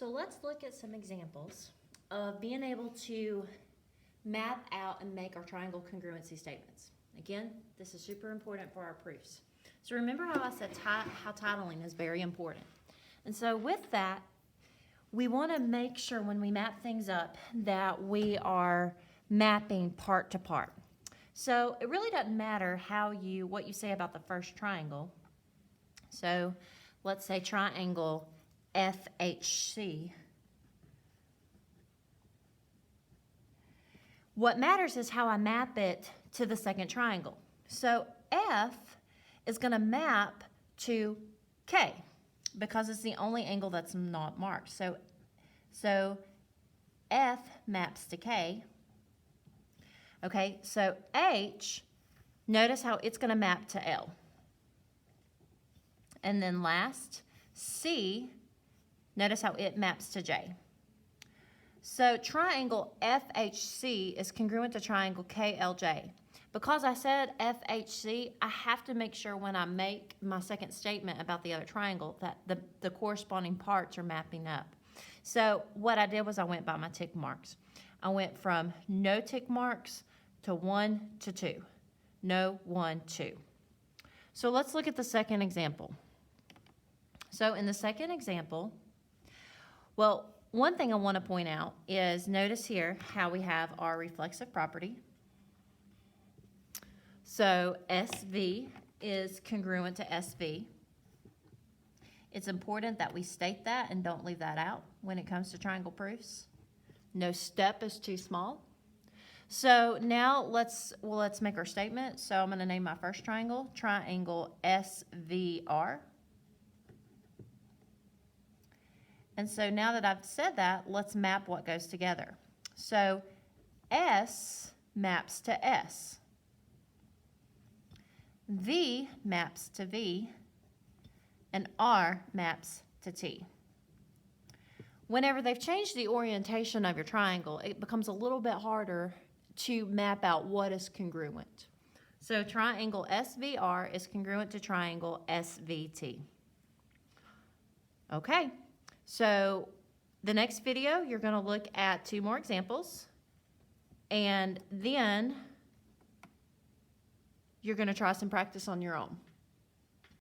So let's look at some examples of being able to map out and make our triangle congruency statements. Again, this is super important for our proofs. So remember how I said how titling is very important. And so with that, we want to make sure when we map things up that we are mapping part to part. So it really doesn't matter what you say about the first triangle. So let's say triangle FHC. What matters is how I map it to the second triangle. So F is going to map to K because it's the only angle that's not marked. So F maps to K. Okay, so H, notice how it's going to map to L. And then last, C, notice how it maps to J. So triangle FHC is congruent to triangle KLJ. Because I said FHC, I have to make sure when I make my second statement about the other triangle that the corresponding parts are mapping up. So what I did was I went by my tick marks. I went from no tick marks to 1 to 2. No, 1, 2. So let's look at the second example. So in the second example, well, one thing I want to point out is notice here how we have our reflexive property. So SV is congruent to SV. It's important that we state that and don't leave that out when it comes to triangle proofs. No step is too small. So now let's make our statement. So I'm going to name my first triangle, triangle SVR. And so now that I've said that, let's map what goes together. So S maps to S. V maps to V. And R maps to T. Whenever they've changed the orientation of your triangle, it becomes a little bit harder to map out what is congruent. So triangle SVR is congruent to triangle SVT. Okay, so the next video, you're going to look at 2 more examples, and then you're going to try some practice on your own.